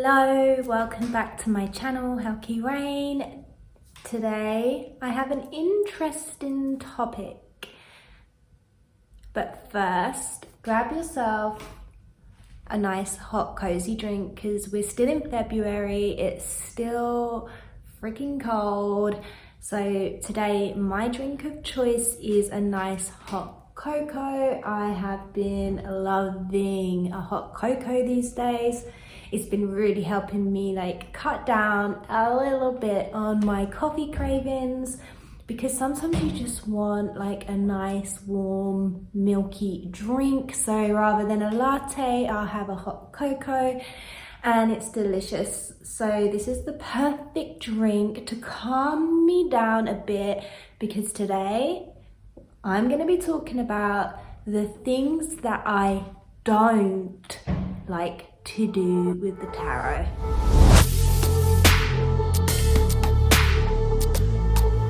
Hello, welcome back to my channel, Helki Rain. Today I have an interesting topic. But first, grab yourself a nice hot cozy drink because we're still in February, it's still freaking cold. So today my drink of choice is a nice hot cocoa. I have been loving a hot cocoa these days. It's been really helping me cut down a little bit on my coffee cravings, because sometimes you just want a nice warm milky drink. So rather than a latte, I'll have a hot cocoa and it's delicious. So this is the perfect drink to calm me down a bit, because today I'm going to be talking about the things that I don't like to do with the tarot.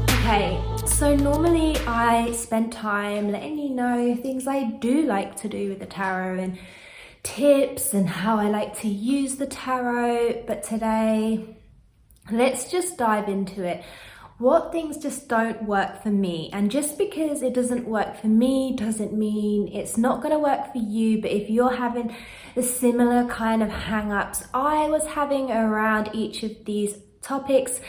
Okay, so normally I spend time letting you know things I do like to do with the tarot and tips and how I like to use the tarot, but today let's just dive into it. What things just don't work for me, and just because it doesn't work for me doesn't mean it's not going to work for you. But if you're having the similar kind of hang-ups I was having around each of these topics,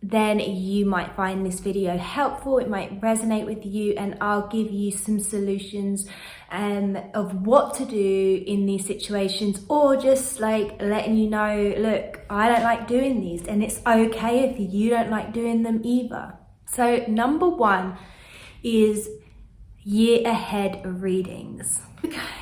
then you might find this video helpful. It might resonate with you, and I'll give you some solutions of what to do in these situations, or just letting you know, look, I don't like doing these, and it's okay if you don't like doing them either. So number one is year ahead readings.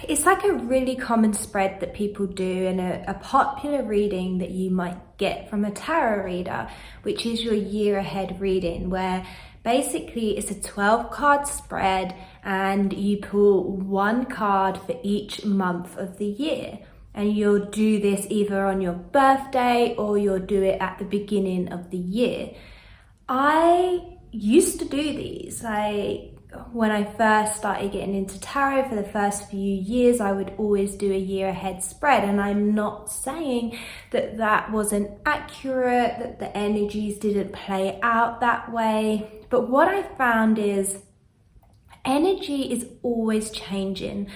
It's a really common spread that people do, and a popular reading that you might get from a tarot reader, which is your year ahead reading, where basically it's a 12 card spread and you pull one card for each month of the year. And you'll do this either on your birthday or you'll do it at the beginning of the year. I used to do these. When I first started getting into tarot, for the first few years, I would always do a year ahead spread. And I'm not saying that that wasn't accurate, that the energies didn't play out that way. But what I found is energy is always changing.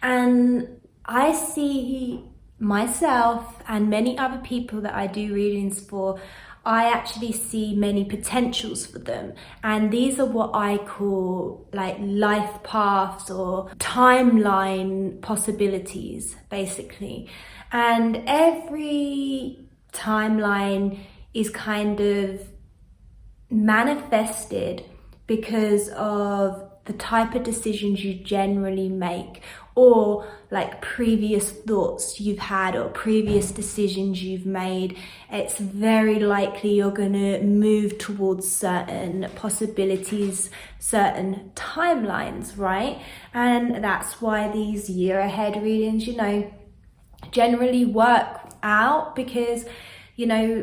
And I see myself and many other people that I do readings for, I actually see many potentials for them. And these are what I call life paths or timeline possibilities, basically. And every timeline is kind of manifested because of the type of decisions you generally make, or previous thoughts you've had or previous decisions you've made. It's very likely you're going to move towards certain possibilities, certain timelines, right? And that's why these year ahead readings, generally work out, because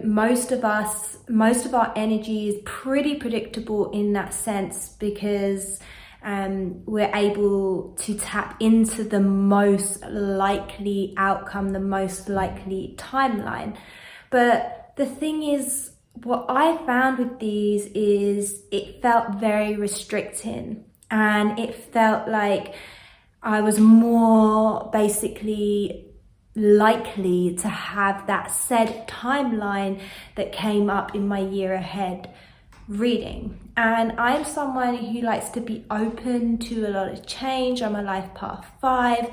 most of our energy is pretty predictable in that sense, because we're able to tap into the most likely outcome, the most likely timeline. But the thing is, what I found with these is it felt very restricting, and it felt like I was more basically likely to have that said timeline that came up in my year ahead reading. And I'm someone who likes to be open to a lot of change. I'm a life path 5,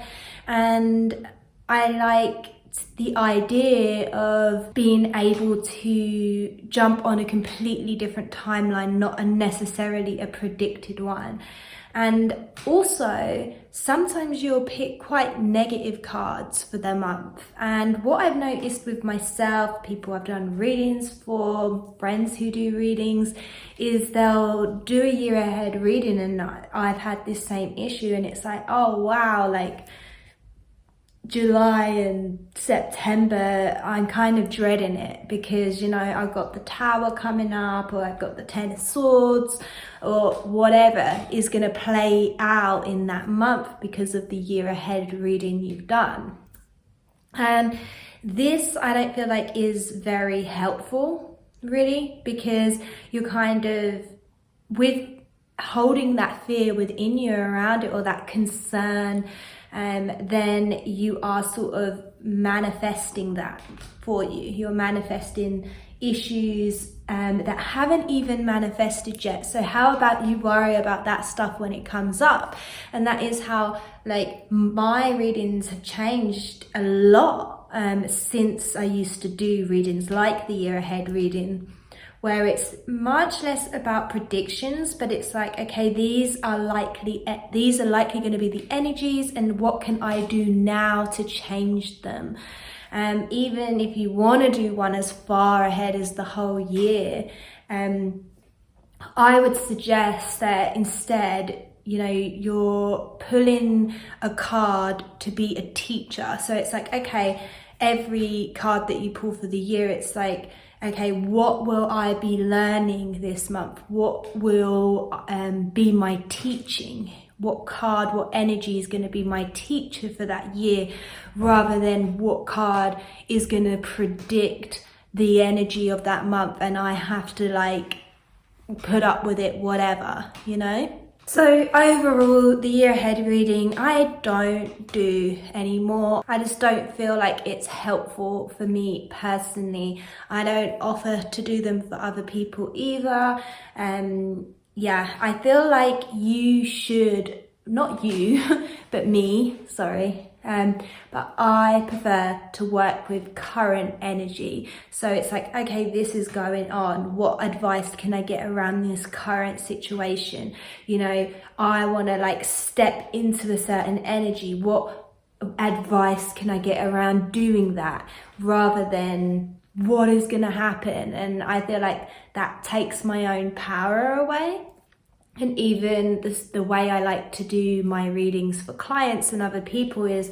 and I like the idea of being able to jump on a completely different timeline, not necessarily a predicted one. And also, sometimes you'll pick quite negative cards for the month. And what I've noticed with myself, people I've done readings for, friends who do readings, is they'll do a year ahead reading, and I've had this same issue, and it's oh wow, July and September, I'm kind of dreading it, because I've got the Tower coming up, or I've got the Ten of Swords, or whatever is going to play out in that month because of the year ahead reading you've done. And This I don't feel like is very helpful, really, because you're kind of with holding that fear within you around it, or that concern, then you are sort of manifesting that for you. You're manifesting issues that haven't even manifested yet. So how about you worry about that stuff when it comes up? And that is how like my readings have changed a lot since I used to do readings like the year ahead reading, where it's much less about predictions, but it's like, okay, these are likely going to be the energies, and what can I do now to change them? Even if you want to do one as far ahead as the whole year, I would suggest that instead, you know, you're pulling a card to be a teacher. So it's like, okay, every card that you pull for the year, it's like, okay, what will I be learning this month? What will be my teaching? What card, what energy is going to be my teacher for that year, rather than what card is going to predict the energy of that month and I have to like put up with it, whatever, you know? So overall, the year ahead reading, I don't do anymore. I just don't feel like it's helpful for me personally. I don't offer to do them for other people either. Yeah, I feel like you should, not you, but me, sorry. But I prefer to work with current energy. So it's like, okay, this is going on. What advice can I get around this current situation? You know, I want to like step into a certain energy. What advice can I get around doing that, rather than what is going to happen? And I feel like that takes my own power away. And even the way I like to do my readings for clients and other people is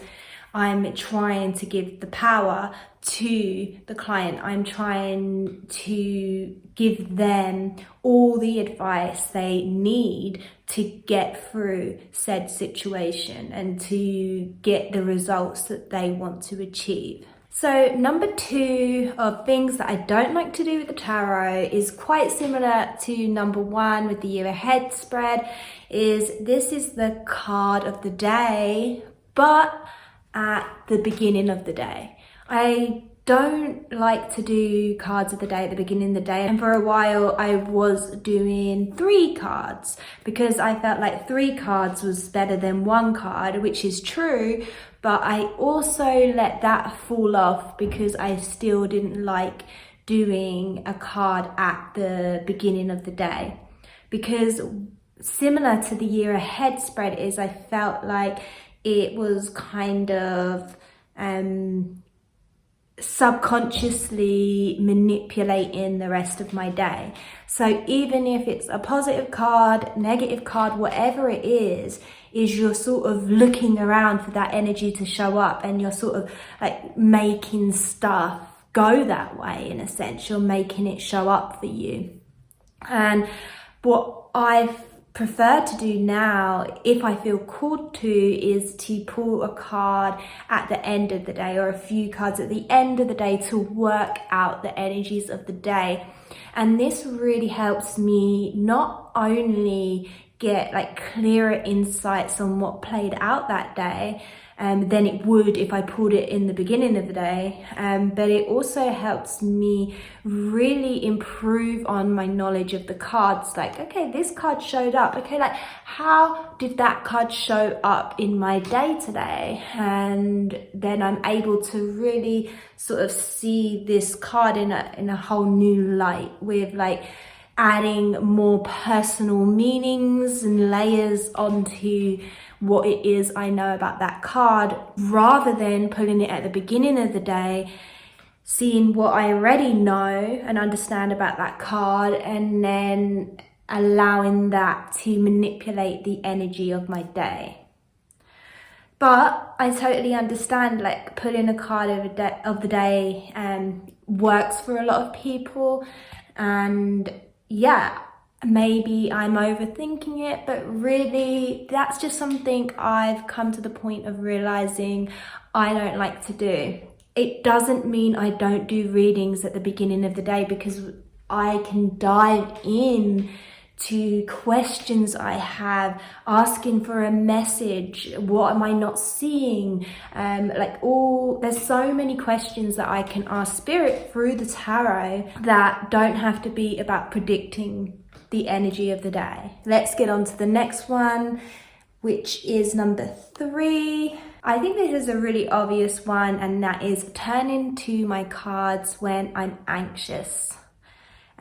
I'm trying to give the power to the client. I'm trying to give them all the advice they need to get through said situation and to get the results that they want to achieve. So number 2 of things that I don't like to do with the tarot is quite similar to number 1 with the year ahead spread. This is the card of the day, but at the beginning of the day. I don't like to do cards of the day at the beginning of the day, and for a while I was doing 3 cards because I felt like 3 cards was better than 1 card, which is true, but I also let that fall off because I still didn't like doing a card at the beginning of the day, because similar to the year ahead spread is I felt like it was kind of subconsciously manipulating the rest of my day. So even if it's a positive card, negative card, whatever it is you're sort of looking around for that energy to show up, and you're sort of like making stuff go that way. In a sense, you're making it show up for you. And what I've prefer to do now, if I feel called to, is to pull a card at the end of the day, or a few cards at the end of the day, to work out the energies of the day. And this really helps me not only get like clearer insights on what played out that day than it would if I pulled it in the beginning of the day, but it also helps me really improve on my knowledge of the cards. Like, okay, this card showed up, okay, like how did that card show up in my day today? And then I'm able to really sort of see this card in a whole new light, with like adding more personal meanings and layers onto what it is I know about that card, rather than pulling it at the beginning of the day, seeing what I already know and understand about that card, and then allowing that to manipulate the energy of my day. But I totally understand, like, pulling a card of the day works for a lot of people, and yeah, maybe I'm overthinking it, but really that's just something I've come to the point of realizing I don't like to do. it doesn't mean I don't do readings at the beginning of the day, because I can dive in to questions I have, asking for a message. What am I not seeing? There's so many questions that I can ask Spirit through the tarot that don't have to be about predicting the energy of the day. Let's get on to the next one, which is number 3. I think this is a really obvious one, and that is turning to my cards when I'm anxious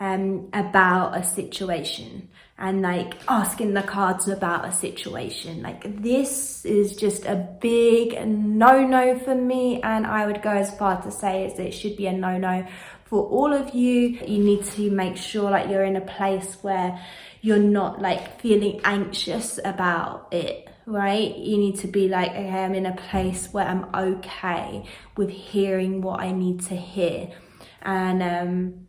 about a situation, and like asking the cards about a situation. Like, this is just a big no-no for me, and I would go as far to say is that it should be a no-no for all of you. You need to make sure like you're in a place where you're not like feeling anxious about it, right? You need to be like, okay, I'm in a place where I'm okay with hearing what I need to hear. And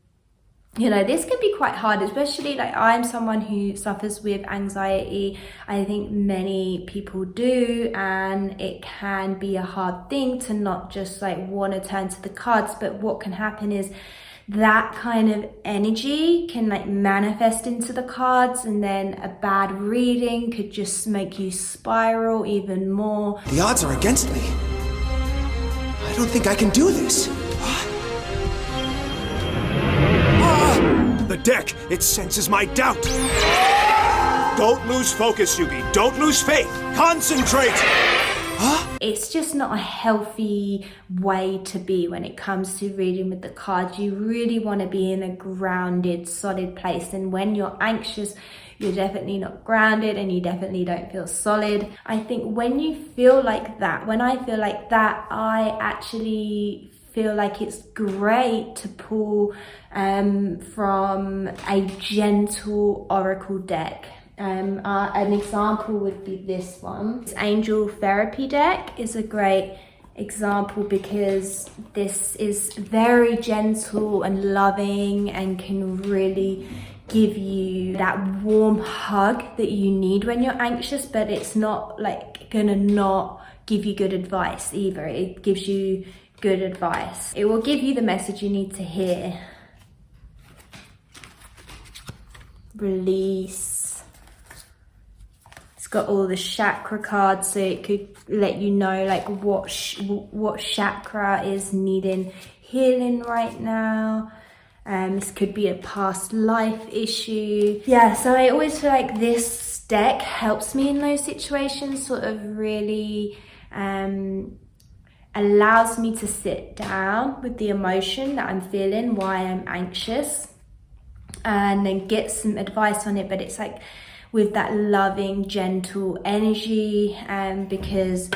this can be quite hard, especially like I'm someone who suffers with anxiety. I think many people do, and it can be a hard thing to not just like want to turn to the cards. But what can happen is that kind of energy can like manifest into the cards, and then a bad reading could just make you spiral even more. The odds are against me. I don't think I can do this. The deck, it senses my doubt. Don't lose focus, Yugi. Don't lose faith. Concentrate. It's just not a healthy way to be when it comes to reading with the cards. You really want to be in a grounded, solid place. And when you're anxious, you're definitely not grounded, and you definitely don't feel solid. I think when you feel like that, when I feel like that, I actually feel like it's great to pull from a gentle oracle deck. An example would be this one. This Angel Therapy deck is a great example because this is very gentle and loving and can really give you that warm hug that you need when you're anxious, but it's not like gonna not give you good advice either. It gives you good advice. It will give you the message you need to hear. Release. It's got all the chakra cards, so it could let you know like what chakra is needing healing right now. This could be a past life issue. Yeah, so I always feel like this deck helps me in those situations, sort of really allows me to sit down with the emotion that I'm feeling, why I'm anxious, and then get some advice on it. But it's like with that loving, gentle energy, because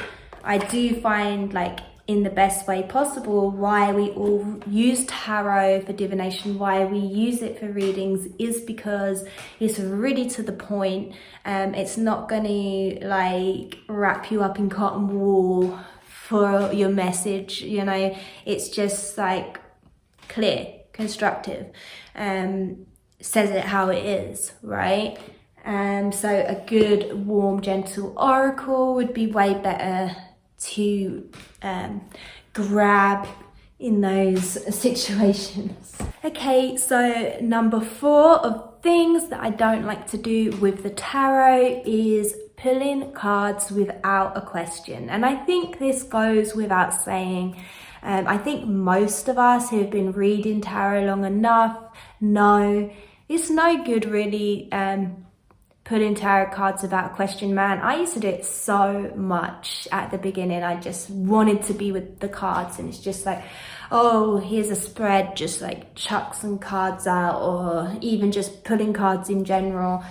I do find like in the best way possible why we all use tarot for divination, why we use it for readings, is because it's really to the point. It's not gonna like wrap you up in cotton wool for your message, it's just like clear, constructive, says it how it is, right? So a good, warm, gentle oracle would be way better to grab in those situations. Okay, so number 4 of things that I don't like to do with the tarot is pulling cards without a question. And I think this goes without saying. I think most of us who have been reading tarot long enough know it's no good really pulling tarot cards without a question. Man, I used to do it so much at the beginning. I just wanted to be with the cards, and it's just like, oh, here's a spread, just like chuck some cards out, or even just pulling cards in general.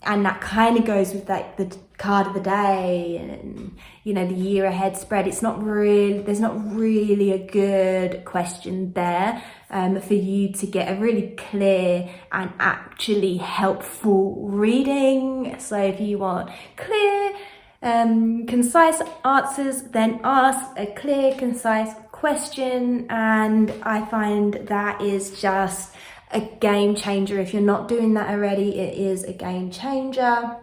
And that kind of goes with like the card of the day and, the year ahead spread. There's not really a good question there for you to get a really clear and actually helpful reading. So if you want clear, concise answers, then ask a clear, concise question. And I find that is just a game changer. If you're not doing that already, it is a game changer.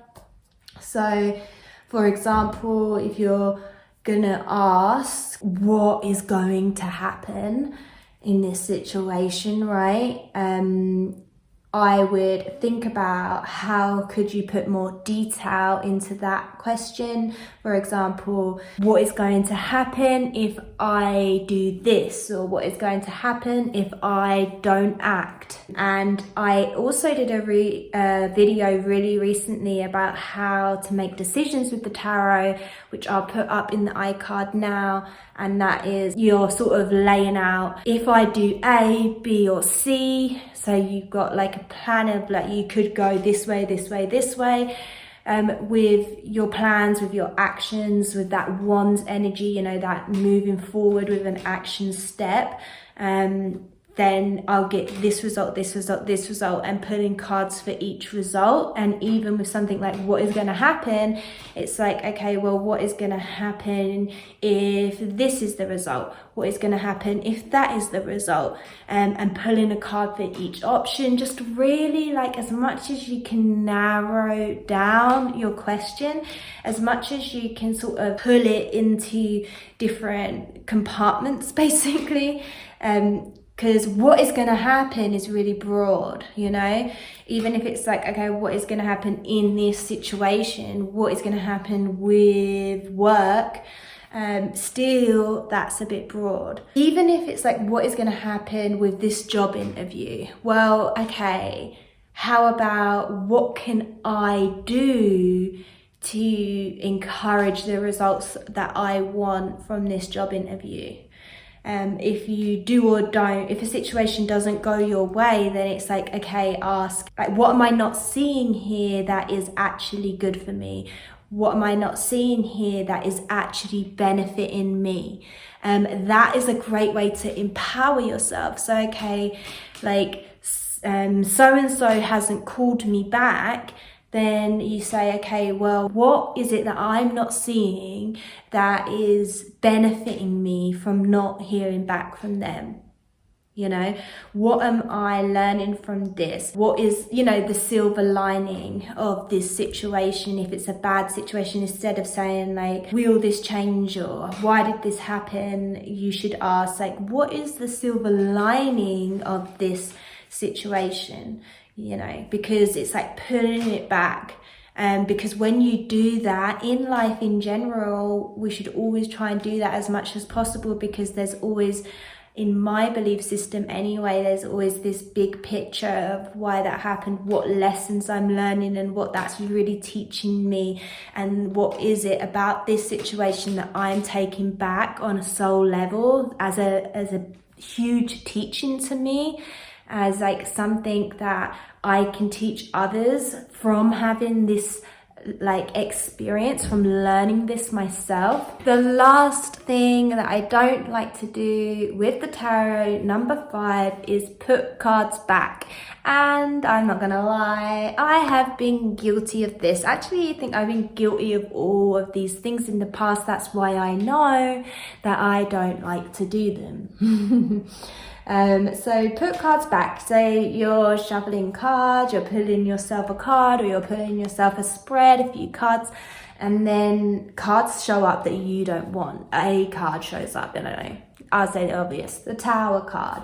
So for example, if you're gonna ask what is going to happen in this situation, right? I would think about how could you put more detail into that question. For example, what is going to happen if I do this, or what is going to happen if I don't act? And I also did a video really recently about how to make decisions with the tarot, which I'll put up in the iCard now. And that is, you're sort of laying out, if I do A, B, or C. So you've got like a plan of like, you could go this way, this way, this way. With your plans, with your actions, with that wand energy, you know, that moving forward with an action step. Then I'll get this result, this result, this result, and putting cards for each result. And even with something like what is going to happen, it's like, okay, well, what is going to happen if this is the result? What is going to happen if that is the result? And pulling a card for each option. Just really, like, as much as you can narrow down your question, as much as you can sort of pull it into different compartments, basically. Because what is going to happen is really broad, you know, even if it's like, okay, what is going to happen in this situation? What is going to happen with work? Still, that's a bit broad. Even if it's like, what is going to happen with this job interview? Well, okay, how about what can I do to encourage the results that I want from this job interview? If you do or don't, if a situation doesn't go your way, then it's like, okay, ask, like, what am I not seeing here that is actually good for me? What am I not seeing here that is actually benefiting me? That is a great way to empower yourself. So, okay, like, so-and-so hasn't called me back. Then you say, okay, well, what is it that I'm not seeing that is benefiting me from not hearing back from them? You know, what am I learning from this? What is, you know, the silver lining of this situation? If it's a bad situation, instead of saying like, will this change, or why did this happen? You should ask, like, what is the silver lining of this situation? You know, because it's like pulling it back. Because when you do that in life in general, we should always try and do that as much as possible, because there's always, in my belief system anyway, there's always this big picture of why that happened, what lessons I'm learning, and what that's really teaching me, and what is it about this situation that I'm taking back on a soul level as a huge teaching to me, as like something that I can teach others from having this like experience, from learning this myself. The last thing that I don't like to do with the tarot, number 5, is put cards back. And I'm not gonna lie, I have been guilty of this. Actually, I think I've been guilty of all of these things in the past. That's why I know that I don't like to do them. So put cards back. Say you're shuffling cards, you're pulling yourself a card, or you're pulling yourself a spread, a few cards, and then cards show up that you don't want. A card shows up, I don't know, I'll say the obvious, the Tower card,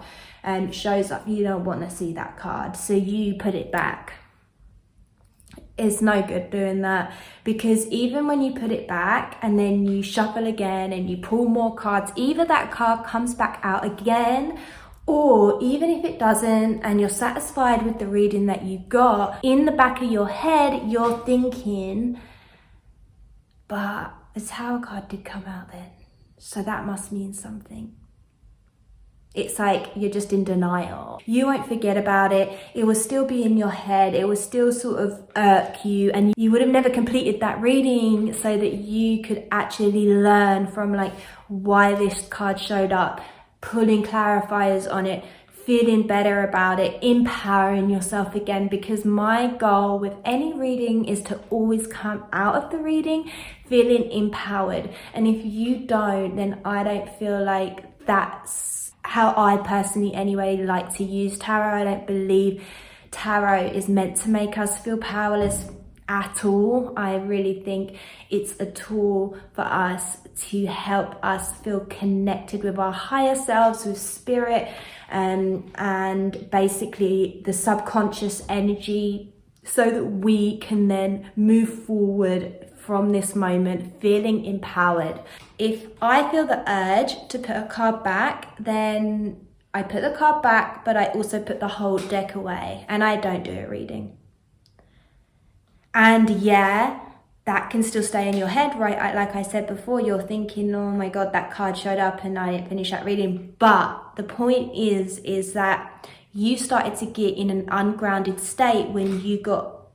shows up. You don't want to see that card, so you put it back. It's no good doing that, because even when you put it back and then you shuffle again and you pull more cards, either that card comes back out again, or even if it doesn't and you're satisfied with the reading that you got, in the back of your head you're thinking, but the Tower card did come out then, so that must mean something. It's like you're just in denial. You won't forget about it. It will still be in your head. It will still sort of irk you, and you would have never completed that reading so that you could actually learn from like why this card showed up, pulling clarifiers on it, feeling better about it, empowering yourself again. Because my goal with any reading is to always come out of the reading feeling empowered. And if you don't, then I don't feel like that's how I personally anyway like to use tarot. I don't believe tarot is meant to make us feel powerless. at all. I really think it's a tool for us to help us feel connected with our higher selves, with spirit, and basically the subconscious energy, so that we can then move forward from this moment feeling empowered. If I feel the urge to put a card back, then I put the card back, but I also put the whole deck away, and I don't do a reading. And yeah, that can still stay in your head, right? Like I said before, you're thinking, oh my God, that card showed up and I didn't finish that reading. But the point is that you started to get in an ungrounded state when you got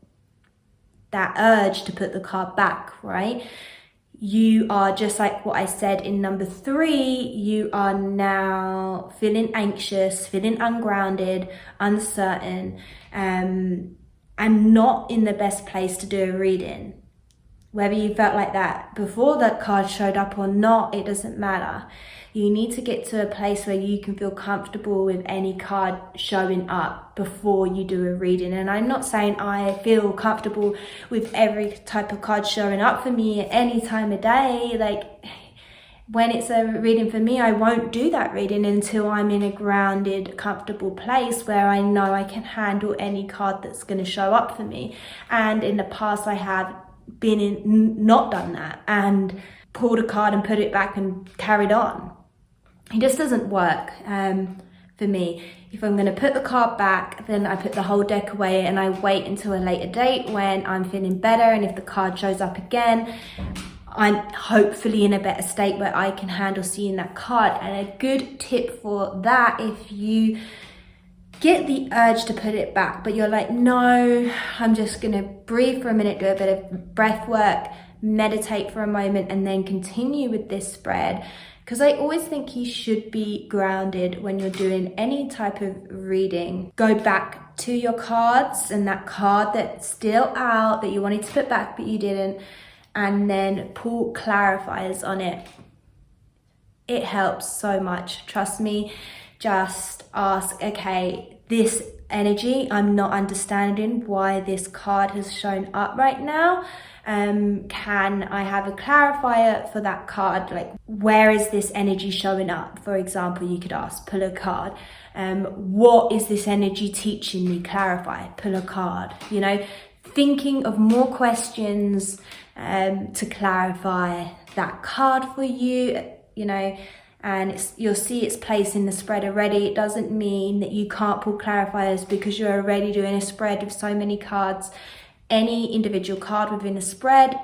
that urge to put the card back, right? You are, just like what I said in number 3, you are now feeling anxious, feeling ungrounded, uncertain, and not in the best place to do a reading. Whether you felt like that before that card showed up or not, it doesn't matter. You need to get to a place where you can feel comfortable with any card showing up before you do a reading. And I'm not saying I feel comfortable with every type of card showing up for me at any time of day. Like, when it's a reading for me, I won't do that reading until I'm in a grounded, comfortable place where I know I can handle any card that's going to show up for me. And in the past, I have not done that and pulled a card and put it back and carried on. It just doesn't work for me. If I'm going to put the card back, then I put the whole deck away and I wait until a later date when I'm feeling better. And if the card shows up again, I'm hopefully in a better state where I can handle seeing that card. And a good tip for that, if you get the urge to put it back, but you're like, no, I'm just going to breathe for a minute, do a bit of breath work, meditate for a moment, and then continue with this spread. Because I always think you should be grounded when you're doing any type of reading. Go back to your cards and that card that's still out that you wanted to put back but you didn't, and then pull clarifiers on it. It helps so much, trust me. Just ask, okay, this energy, I'm not understanding why this card has shown up right now. Can I have a clarifier for that card? Like, where is this energy showing up? For example, you could ask, pull a card. What is this energy teaching me? Clarify, pull a card. You know, thinking of more questions to clarify that card for you, you know, and you'll see its place in the spread already. It doesn't mean that you can't pull clarifiers because you're already doing a spread with so many cards. Any individual card within a spread,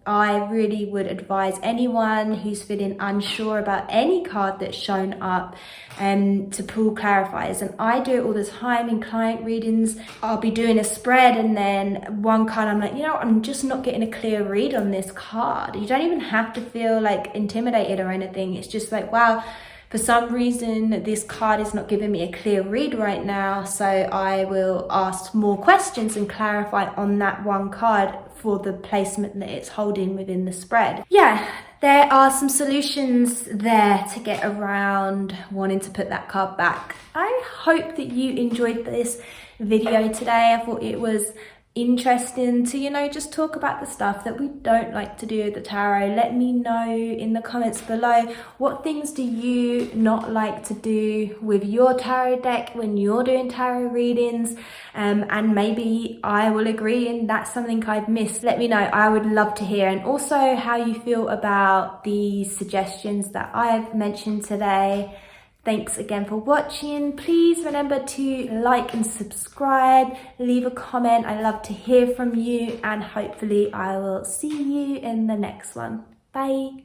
I really would advise anyone who's feeling unsure about any card that's shown up to pull clarifiers. And I do it all the time in client readings. I'll be doing a spread and then one card I'm like, you know, I'm just not getting a clear read on this card. You don't even have to feel like intimidated or anything. It's just like, wow, for some reason this card is not giving me a clear read right now, so I will ask more questions and clarify on that one card for the placement that it's holding within the spread. Yeah, there are some solutions there to get around wanting to put that card back. I hope that you enjoyed this video today. I thought it was interesting to, you know, just talk about the stuff that we don't like to do with the tarot. Let me know in the comments below, what things do you not like to do with your tarot deck when you're doing tarot readings, and maybe I will agree and that's something I've missed. Let me know, I would love to hear. And also how you feel about the suggestions that I've mentioned today. Thanks again for watching. Please remember to like and subscribe, leave a comment. I love to hear from you, and hopefully I will see you in the next one. Bye.